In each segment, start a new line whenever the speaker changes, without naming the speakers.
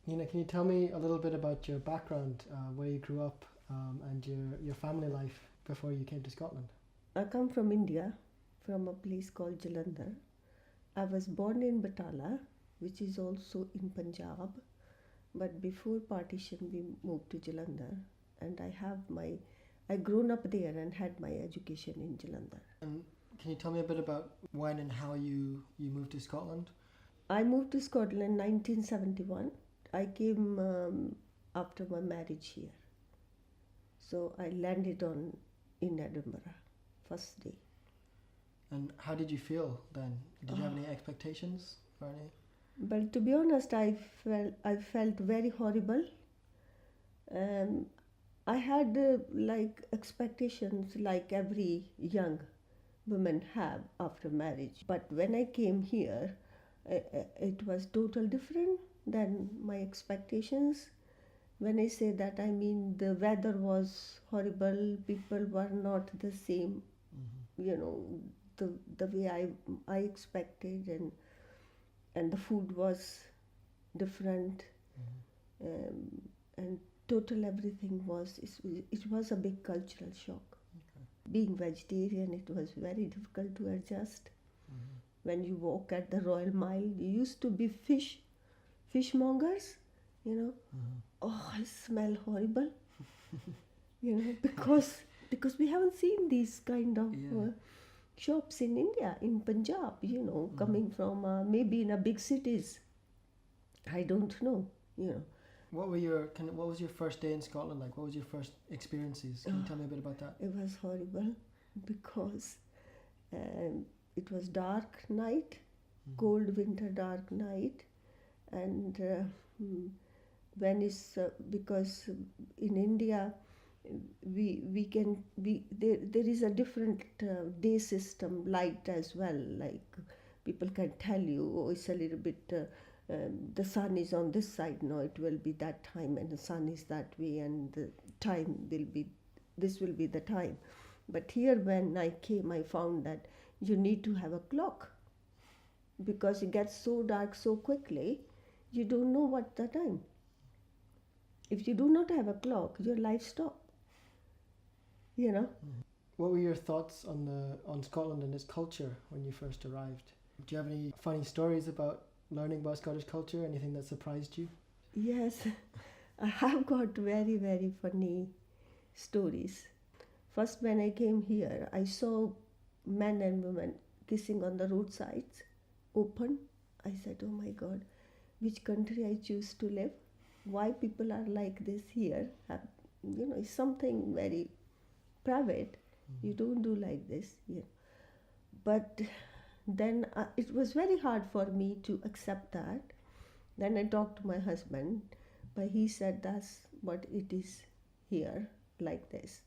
Neena, can you tell me a little bit about your background, where you grew up, and your family life before you came to Scotland?
I come from India, from a place called Jalandhar. I was born in Batala, which is also in Punjab, but before partition we moved to Jalandhar, and I grown up there and had my education in Jalandhar.
And can you tell me a bit about when and how you moved to Scotland?
I moved to Scotland in 1971. I came after my marriage here. So I landed in Edinburgh, first day.
And how did you feel then? Did you have any expectations or any?
But to be honest, I felt very horrible. Um, I had like expectations like every young women have after marriage. But when I came here, it was total different than my expectations. When I say that, I mean the weather was horrible. People were not the same, you know, the way I expected, and the food was different, and total everything was. It was a big cultural shock. Being vegetarian, it was very difficult to adjust. When you walk at the Royal Mile, you used to be fishmongers, you know. Oh, I smell horrible, you know, because we haven't seen these kind of shops in India, in Punjab, you know, coming from maybe in a big cities. I don't know, you know.
What was your first day in Scotland like? What was your first experiences? Can you tell me a bit about that?
It was horrible because it was dark night, cold winter dark night, and when it's because in India there is a different day system, light as well. Like people can tell you, oh, it's a little bit. The sun is on this side, no, it will be that time, and the sun is that way, and the time will be, this will be the time. But here, when I came, I found that you need to have a clock because it gets so dark so quickly, you don't know what the time. If you do not have a clock, your life stops. You know.
What were your thoughts on Scotland and its culture when you first arrived? Do you have any funny stories about learning about Scottish culture? Anything that surprised you?
Yes, I have got very, very funny stories. First, when I came here, I saw men and women kissing on the roadsides, open. I said, oh my God, which country I choose to live? Why people are like this here? You know, it's something very private. You don't do like this. Yeah. But then it was very hard for me to accept that. Then I talked to my husband, but he said that's what it is here, like this.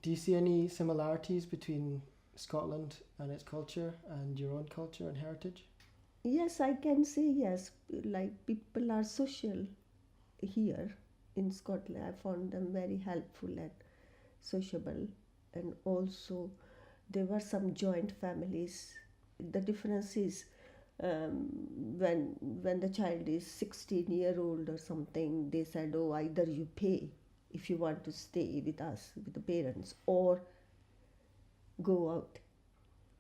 Do you see any similarities between Scotland and its culture and your own culture and heritage?
Yes, I can say yes. Like people are social here in Scotland. I found them very helpful and sociable, and also there were some joint families. The difference is when the child is 16-year-old or something, they said, oh, either you pay if you want to stay with us, with the parents, or go out.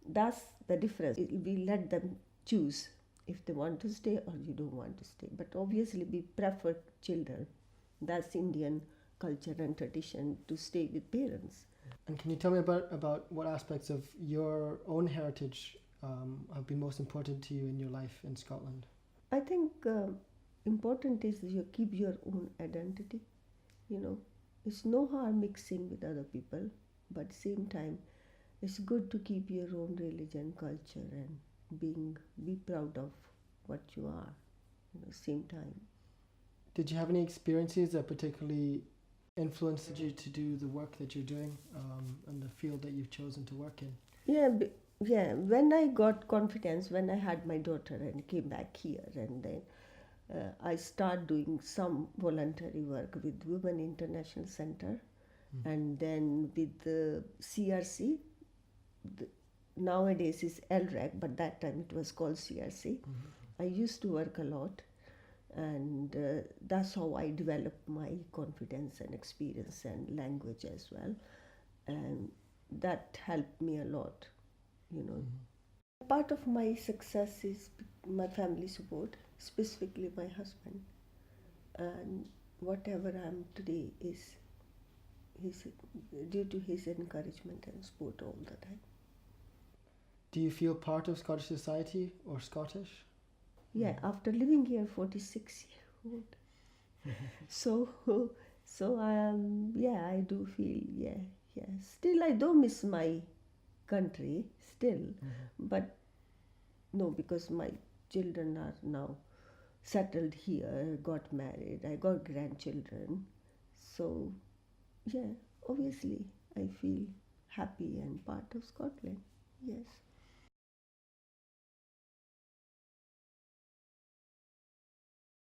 That's the difference. We let them choose if they want to stay or you don't want to stay. But obviously we prefer children. That's Indian culture and tradition, to stay with parents.
And can you tell me about what aspects of your own heritage have been most important to you in your life in Scotland?
I think important is you keep your own identity. You know, it's no harm mixing with other people, but same time, it's good to keep your own religion, culture, and be proud of what you are. You know, same time.
Did you have any experiences that particularly influenced you to do the work that you're doing and the field that you've chosen to work in?
Yeah. When I got confidence, when I had my daughter and came back here, and then I started doing some voluntary work with Women International Center, and then with the CRC. Nowadays it's ELREC, but that time it was called CRC. I used to work a lot, and that's how I developed my confidence and experience and language as well, and that helped me a lot, you know. Part of my success is my family support, specifically my husband, and whatever I am today is his, due to his encouragement and support all the time.
Do you feel part of Scottish society or Scottish?
Yeah, after living here 46 years old. So yeah, I do feel, yeah. Still, I do miss my country, still, but no, because my children are now settled here, got married, I got grandchildren. So, yeah, obviously, I feel happy and part of Scotland, yes.